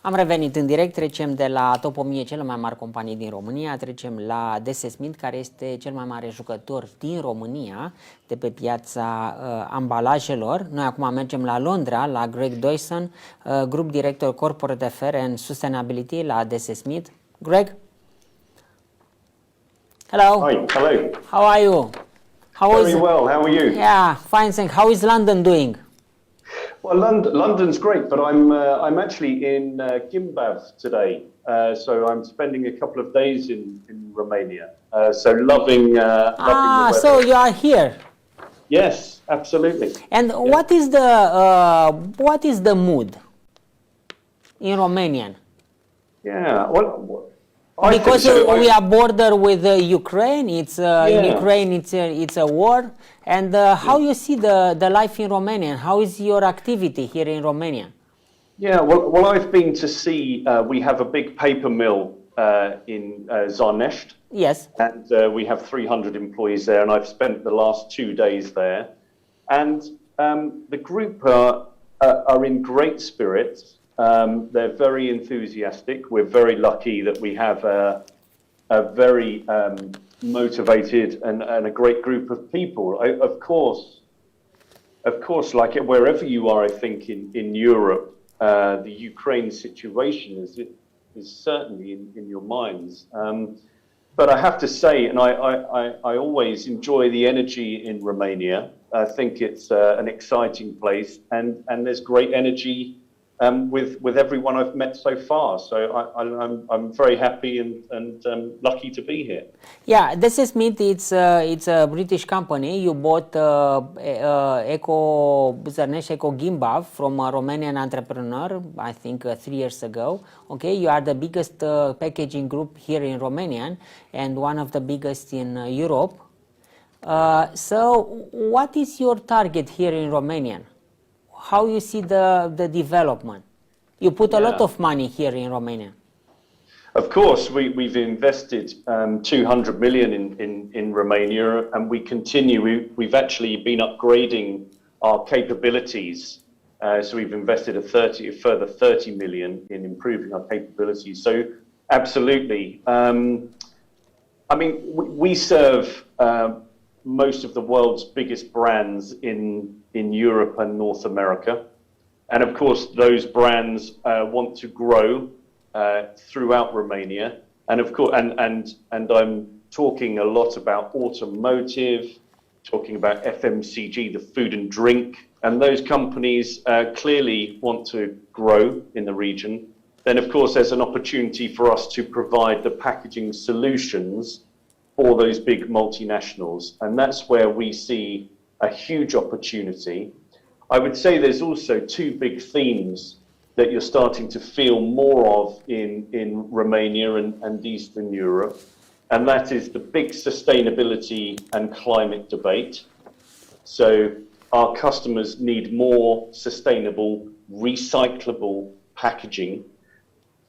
Am revenit în direct, trecem de la top 1000 cele mai mari companii din România, trecem la DSSmith, care este cel mai mare jucător din România de pe piața ambalajelor. Noi acum mergem la Londra, la Greg DAWSON, Group Director Corporate Affairs and Sustainability la DSSmith. Greg? Hello. Hi, hello. How are you? Very well, how are you? Yeah, fine, thanks. How is London doing? Well, London's great, but I'm actually in Gimbav today, so I'm spending a couple of days in Romania. So loving the weather. So you are here. Yes, absolutely. And Yeah. what is the mood in Romanian? Yeah, well, I think Because so. we are border with Ukraine. It's in Ukraine. It's a war. And how you see the life in Romania? How is your activity here in Romania? Yeah, well, I've been to see. We have a big paper mill in Zarnești. Yes. And we have 300 employees there, and I've spent the last 2 days there. And the group are in great spirits. They're very enthusiastic. We're very lucky that we have a very motivated and a great group of people. Of course, like wherever you are, I think in Europe, the Ukraine situation is certainly in your minds. But I have to say, and I always enjoy the energy in Romania. I think it's an exciting place, and there's great energy with everyone I've met so far. So I'm very happy and lucky to be here. Yeah, DSSmith, it's a British company. You bought Eco Gimbav from a Romanian entrepreneur, I think 3 years ago. Okay, you are the biggest packaging group here in Romania and one of the biggest in Europe. So what is your target here in Romania? How you see the development? You put a lot of money here in Romania. Of course, we've invested 200 million in Romania, and we continue. We've actually been upgrading our capabilities. So we've invested a further 30 million in improving our capabilities. So absolutely. I mean, we serve most of the world's biggest brands in Europe and North America. And of course, those brands want to grow throughout Romania. And of course, and I'm talking a lot about automotive, talking about FMCG, the food and drink. And those companies clearly want to grow in the region. Then of course, there's an opportunity for us to provide the packaging solutions for those big multinationals. And that's where we see a huge opportunity. I would say there's also 2 big themes that you're starting to feel more of in Romania and Eastern Europe. And that is the big sustainability and climate debate. So our customers need more sustainable, recyclable packaging.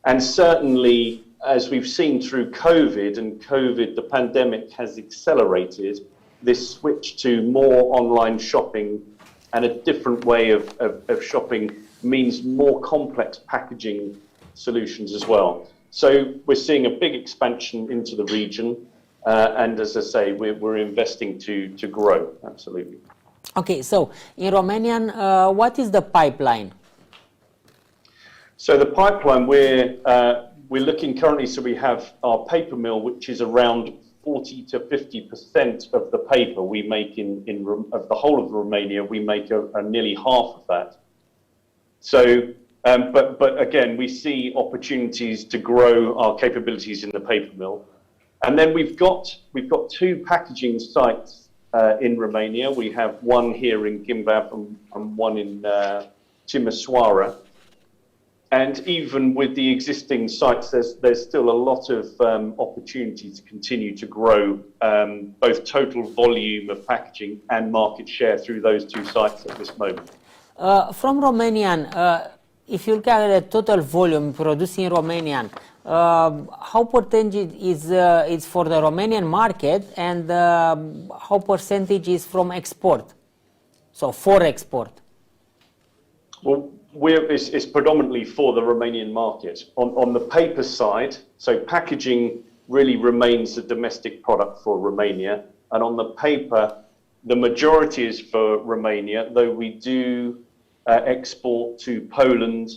And certainly, as we've seen through COVID, the pandemic has accelerated this switch to more online shopping, and a different way of shopping means more complex packaging solutions as well. So we're seeing a big expansion into the region, and as I say, we're investing to grow, absolutely. Okay, so in Romanian, what is the pipeline? So the pipeline, we're looking currently, so we have our paper mill, which is around 40 to 50% of the paper we make of the whole of Romania. We make nearly half of that. So, but again, we see opportunities to grow our capabilities in the paper mill. And then we've got 2 packaging sites in Romania. We have one here in Gimbav and one in Timișoara. And even with the existing sites, there's still a lot of opportunity to continue to grow both total volume of packaging and market share through those 2 sites at this moment. From Romanian, if you look at the total volume produced in Romanian, how percentage is for the Romanian market, and how percentage is from export? So for export. Well, It's predominantly for the Romanian market. On the paper side, so packaging really remains a domestic product for Romania. And on the paper, the majority is for Romania, though we do export to Poland,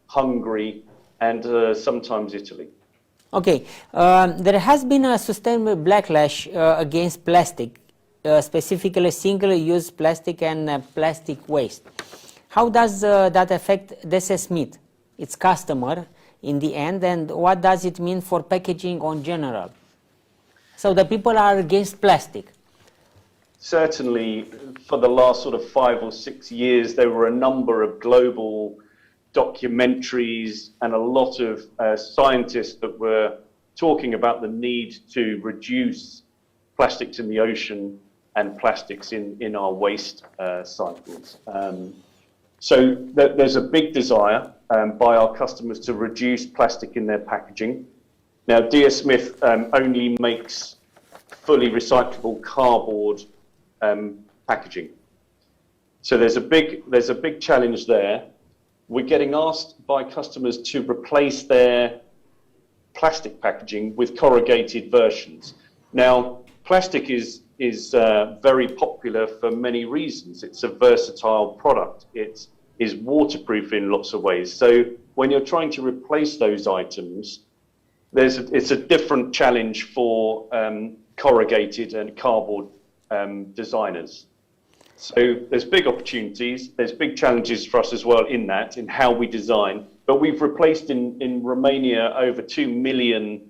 Hungary, and sometimes Italy. Okay, there has been a sustainable backlash against plastic, specifically single-use plastic and plastic waste. How does that affect DSS Smith, its customer, in the end, and what does it mean for packaging in general? So the people are against plastic. Certainly, for the last sort of 5 or 6 years, there were a number of global documentaries and a lot of scientists that were talking about the need to reduce plastics in the ocean and plastics in our waste cycles. So there's a big desire by our customers to reduce plastic in their packaging. Now, DS Smith only makes fully recyclable cardboard packaging. So there's a big challenge there. We're getting asked by customers to replace their plastic packaging with corrugated versions. Now, plastic is very popular for many reasons. It's a versatile product. It is waterproof in lots of ways. So when you're trying to replace those items, it's a different challenge for corrugated and cardboard designers. So there's big opportunities, there's big challenges for us as well in how we design. But we've replaced in Romania over 2 million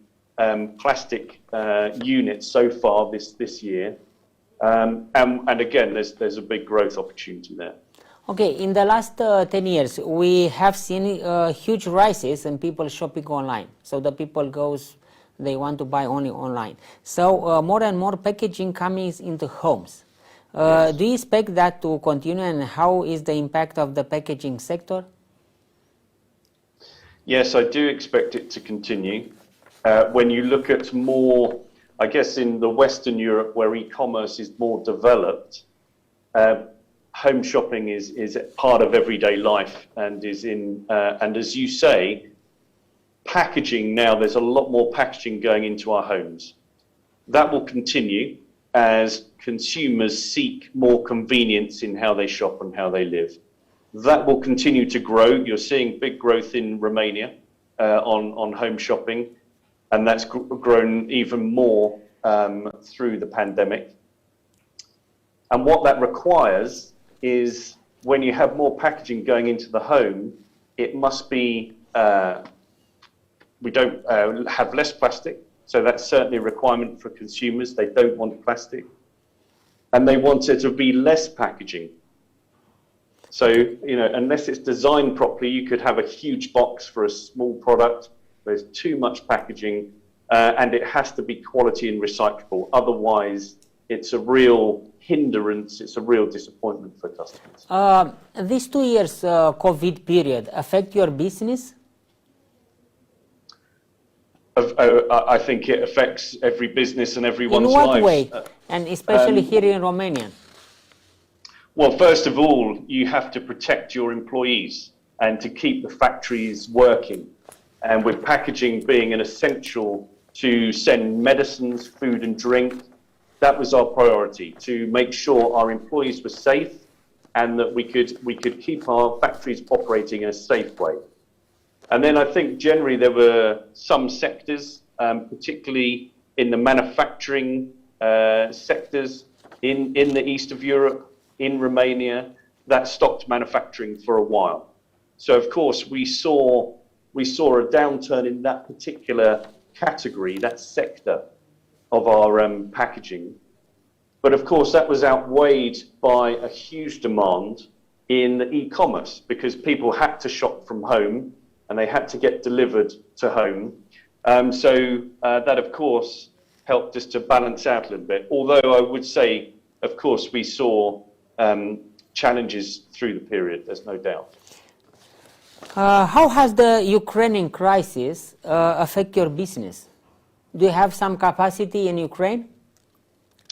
plastic units so far this year. And again, there's a big growth opportunity there. Okay, in the last 10 years, we have seen huge rises in people shopping online. So the people they want to buy only online. So more and more packaging coming into homes. Yes. Do you expect that to continue, and how is the impact of the packaging sector? Yes, I do expect it to continue. When you look at more, I guess in the Western Europe where e-commerce is more developed, home shopping is part of everyday life and and as you say, packaging now, there's a lot more packaging going into our homes. That will continue as consumers seek more convenience in how they shop and how they live. That will continue to grow. You're seeing big growth in Romania on home shopping, and that's grown even more through the pandemic. And what that requires is when you have more packaging going into the home, it must be, we don't have less plastic. So that's certainly a requirement for consumers. They don't want plastic. And they want it to be less packaging. So, unless it's designed properly, you could have a huge box for a small product. There's too much packaging, and it has to be quality and recyclable. Otherwise, it's a real hindrance, it's a real disappointment for customers. These 2 years COVID period affect your business? I think it affects every business and everyone's life. In what way? And especially here in Romania? Well, first of all, you have to protect your employees and to keep the factories working. And with packaging being an essential to send medicines, food and drink, that was our priority, to make sure our employees were safe and that we could keep our factories operating in a safe way. And then I think generally there were some sectors, particularly in the manufacturing sectors in the east of Europe, in Romania, that stopped manufacturing for a while. So of course we saw a downturn in that particular category, that sector of our packaging. But of course that was outweighed by a huge demand in the e-commerce because people had to shop from home and they had to get delivered to home. So that, of course, helped us to balance out a little bit. Although I would say, of course, we saw challenges through the period, there's no doubt. How has the Ukrainian crisis affect your business? Do you have some capacity in Ukraine?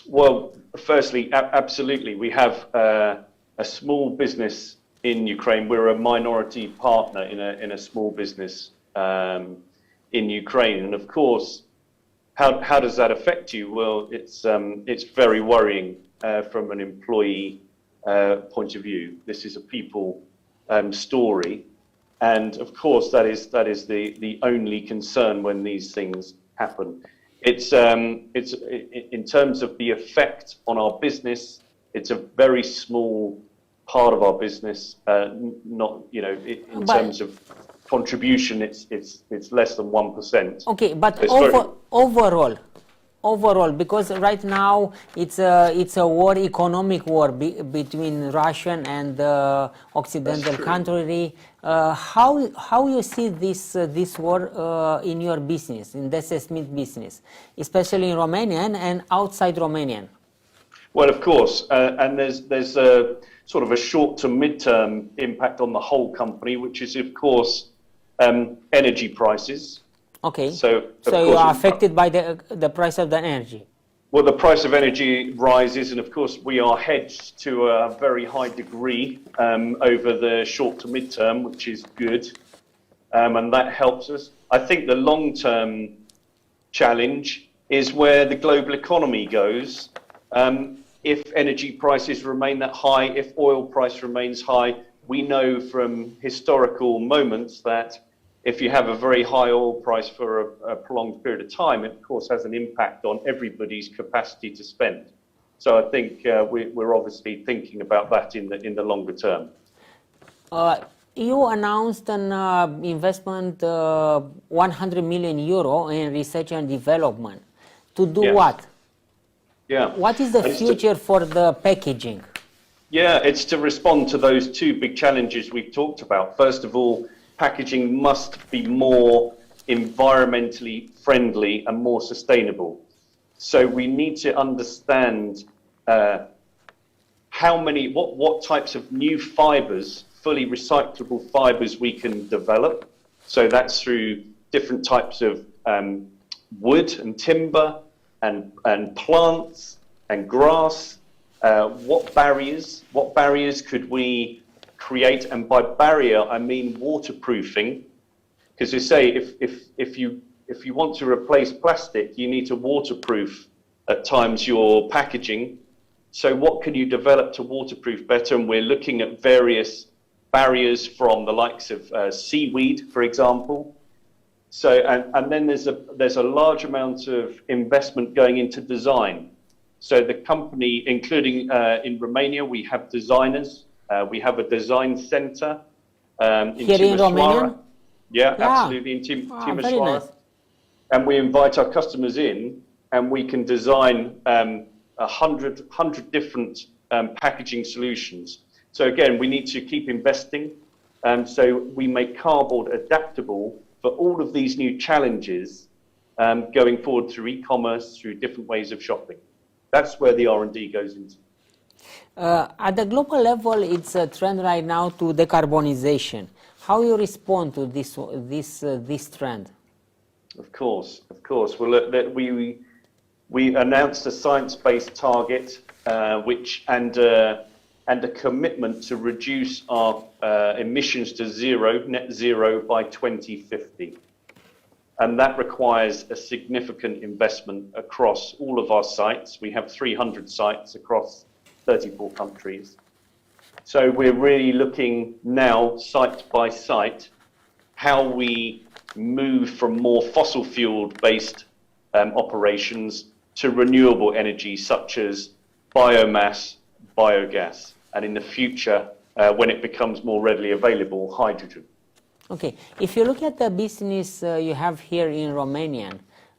Well, firstly, absolutely. We have a small business in Ukraine. We're a minority partner in a small business in Ukraine, and of course, how does that affect you? Well, it's very worrying from an employee point of view. This is a people story, and of course, that is the only concern when these things happen. It's in terms of the effect on our business. It's a very small part of our business. Not in terms of contribution, it's less than 1%. Okay, but overall, because right now it's a war, economic war between Russian and Occidental country. How you see this war in your business, in the Smith business, especially in Romanian and outside Romanian? Well, of course, and there's a sort of a short to mid-term impact on the whole company, which is of course energy prices. Okay. So you are affected by the price of the energy. Well, the price of energy rises, and of course we are hedged to a very high degree over the short to mid-term, which is good, and that helps us. I think the long-term challenge is where the global economy goes. If energy prices remain that high, if oil price remains high, we know from historical moments that if you have a very high oil price for a prolonged period of time, it of course has an impact on everybody's capacity to spend. So I think we're obviously thinking about that in the longer term. You announced an investment 100 million euro in research and development. To do what? Yeah. What is the future for the packaging? Yeah, it's to respond to those two big challenges we've talked about. First of all, packaging must be more environmentally friendly and more sustainable. So we need to understand what types of new fibers, fully recyclable fibers we can develop. So that's through different types of wood and timber and plants and grass. What barriers could we create? And by barrier, I mean waterproofing, because they say if you want to replace plastic, you need to waterproof at times your packaging. So what can you develop to waterproof better? And we're looking at various barriers from the likes of seaweed, for example. So and then there's a large amount of investment going into design. So the company, including in Romania, we have designers. We have a design center in Here in Romania? Yeah, absolutely, in Timișoara. Nice. And we invite our customers in, and we can design 100 different packaging solutions. So again, we need to keep investing. So we make cardboard adaptable for all of these new challenges going forward through e-commerce, through different ways of shopping. That's where the R&D goes into. At the global level, it's a trend right now to decarbonization. How you respond to this trend? Of course. Well, look, we announced a science-based target, and a commitment to reduce our emissions to net zero by 2050. And that requires a significant investment across all of our sites. We have 300 sites across 34 countries. So we're really looking now, site by site, how we move from more fossil fuel-based operations to renewable energy such as biomass, biogas, and in the future, when it becomes more readily available, hydrogen. Okay, if you look at the business you have here in Romania,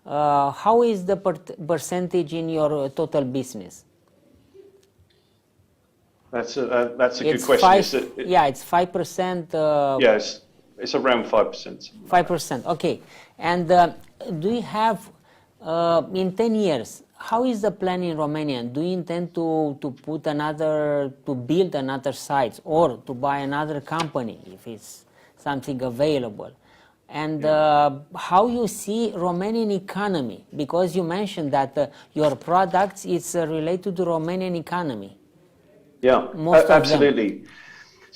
how is the percentage in your total business? That's a good question. It's 5%. Yes, it's around 5%. 5%, okay. And do you have, in 10 years, how is the plan in Romania? Do you intend to build another site or to buy another company if it's something available? And how you see Romanian economy? Because you mentioned that your products is related to the Romanian economy. Yeah, absolutely.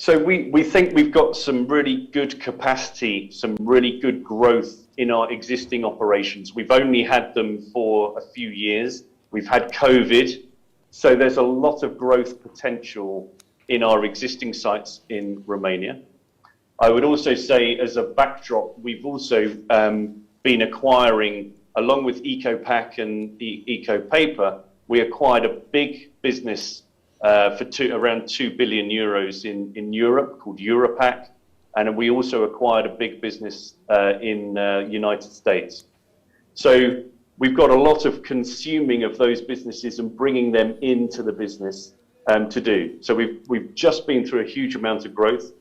So we think we've got some really good capacity, some really good growth in our existing operations. We've only had them for a few years. We've had COVID. So there's a lot of growth potential in our existing sites in Romania. I would also say, as a backdrop, we've also been acquiring, along with EcoPack and the EcoPaper, we acquired a big business for around 2 billion euros in Europe called Europack, and we also acquired a big business in United States. So we've got a lot of consuming of those businesses and bringing them into the business to do. So we've just been through a huge amount of growth.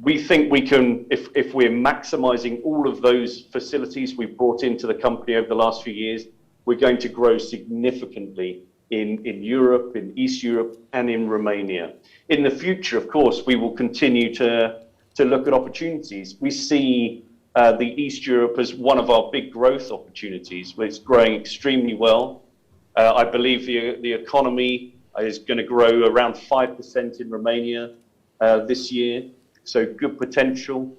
We think we can, if we're maximizing all of those facilities we've brought into the company over the last few years, we're going to grow significantly in Europe, in East Europe, and in Romania. In the future, of course, we will continue to look at opportunities. We see the East Europe as one of our big growth opportunities, where it's growing extremely well. I believe the economy is going to grow around 5% in Romania this year, so good potential.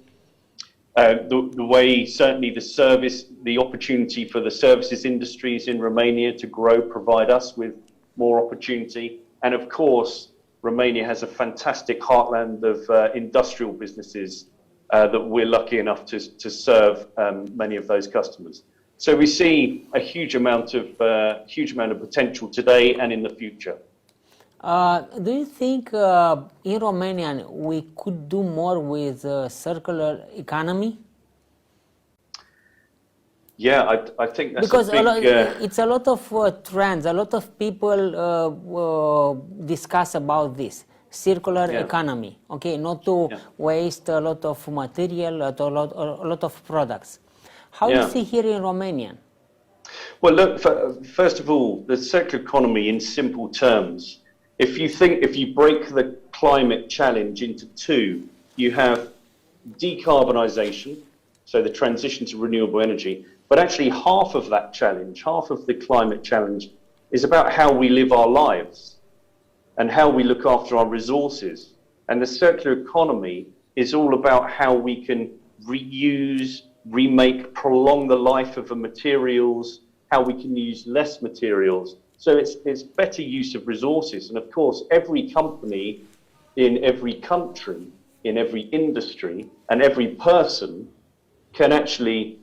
The way, certainly the opportunity for the services industries in Romania to grow, provide us with more opportunity. And of course, Romania has a fantastic heartland of industrial businesses that we're lucky enough to serve many of those customers. So we see a huge amount of potential today and in the future. Do you think in Romania we could do more with circular economy? Yeah, I think that's because a big... it's a lot of trends, a lot of people discuss about this circular economy. Okay, not to waste a lot of material, a lot of products. How do you see here in Romania? Well, look, first of all, the circular economy in simple terms. If you break the climate challenge into two, you have decarbonization, so the transition to renewable energy, but actually half of that challenge, half of the climate challenge, is about how we live our lives and how we look after our resources. And the circular economy is all about how we can reuse, remake, prolong the life of the materials, how we can use less materials. So it's better use of resources. And of course, every company in every country, in every industry, and every person can actually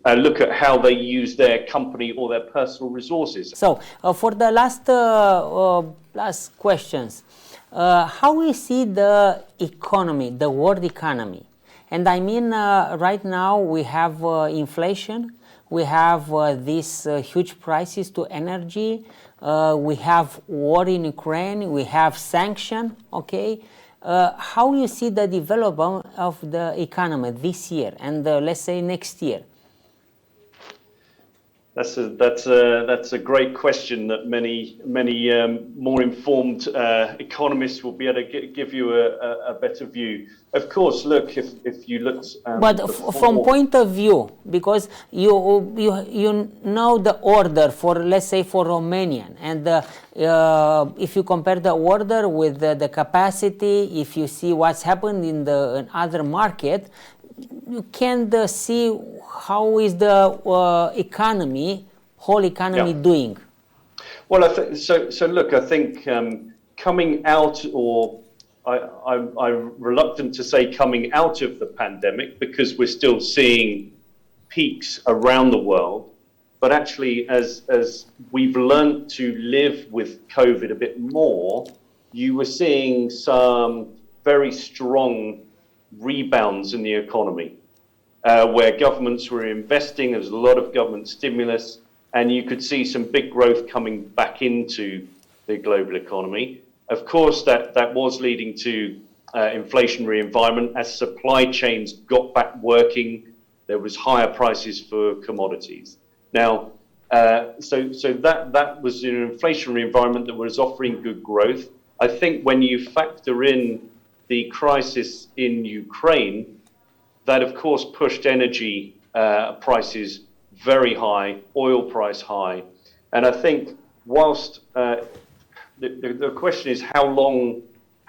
look at how they use their company or their personal resources. So for the last questions, how we see the economy, the world economy? And I mean, right now we have inflation, we have these huge prices to energy, we have war in Ukraine, we have sanction, okay? How you see the development of the economy this year and let's say next year? That's a great question that many more informed economists will be able to give you a better view. Of course, look, if you look, but from point of view, because you know the order for, let's say, for Romanian, and if you compare the order with the capacity, if you see what's happened in the other market, you can see how is the economy, whole economy doing. Well, so look, I think coming out, or I'm reluctant to say coming out of the pandemic, because we're still seeing peaks around the world. But actually, as we've learned to live with COVID a bit more, you were seeing some very strong rebounds in the economy, where governments were investing. There was a lot of government stimulus, and you could see some big growth coming back into the global economy. Of course, that was leading to inflationary environment. As supply chains got back working, there was higher prices for commodities. Now, so that was an inflationary environment that was offering good growth. I think when you factor in the crisis in Ukraine, that of course pushed energy prices very high, oil price high. And I think whilst the question is how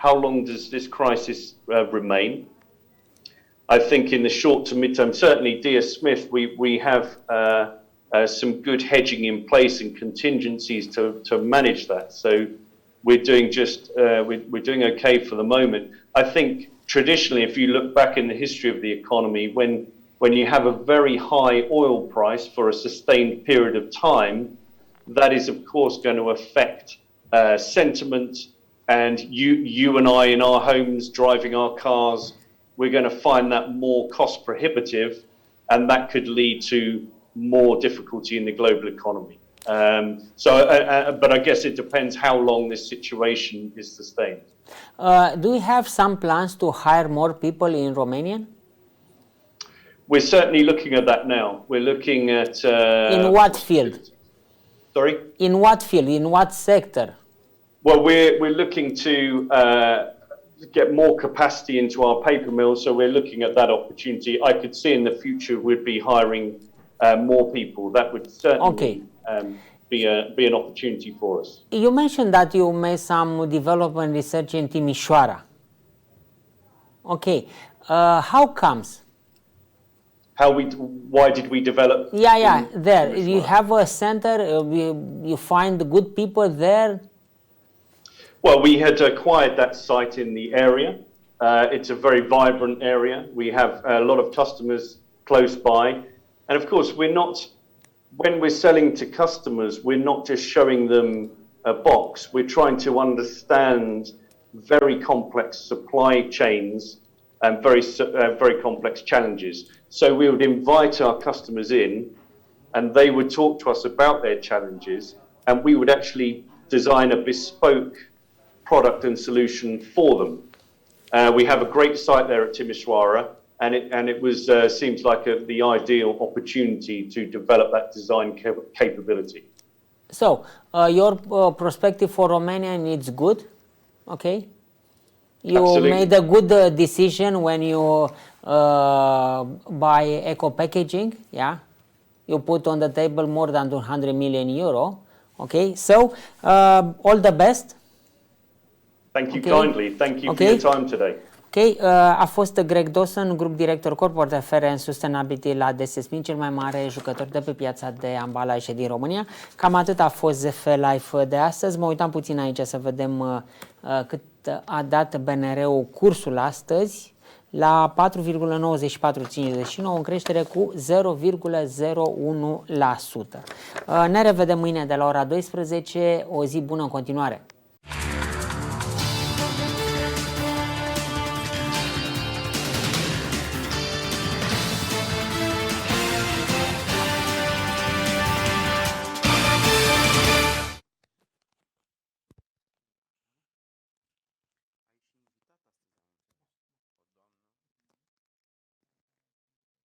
how long does this crisis remain? I think in the short to mid-term, certainly, dear Smith, we have some good hedging in place and contingencies to manage that. So we're doing we're doing okay for the moment. I think traditionally, if you look back in the history of the economy, when you have a very high oil price for a sustained period of time, that is of course going to affect sentiment. And you and I in our homes driving our cars, we're going to find that more cost prohibitive, and that could lead to more difficulty in the global economy. But I guess it depends how long this situation is sustained. Do you have some plans to hire more people in Romania? We're certainly looking at that now. We're looking at... in what field? Sorry? In what field? In what sector? Well, we're looking to get more capacity into our paper mills, so we're looking at that opportunity. I could see in the future we'd be hiring more people. That would certainly be an opportunity for us. You mentioned that you made some development research in Timișoara. Okay, how comes? Why did we develop? Yeah, there. You have a center, you find good people there? Well, we had acquired that site in the area. It's a very vibrant area. We have a lot of customers close by. And of course, when we're selling to customers, we're not just showing them a box. We're trying to understand very complex supply chains and very complex challenges. So we would invite our customers in, and they would talk to us about their challenges, and we would actually design a bespoke product and solution for them. We have a great site there at Timișoara, and it was seems like the ideal opportunity to develop that design capability. So your perspective for Romania is good, okay? You Absolutely. made a good decision when you buy eco packaging, yeah? You put on the table more than 200 million euro, okay? So all the best. Thank you kindly. Thank you for your time today. Ok, a fost Greg DAWSON, grup director Corporate Affairs and Sustainability la DSSM, cel mai mare jucător de pe piața de ambalaje din România. Cam atât a fost ZF Live de astăzi. Mă uitam puțin aici să vedem cât a dat BNR-ul cursul astăzi, la 4,9459, în creștere cu 0,01%. Ne revedem mâine de la ora 12. O zi bună în continuare!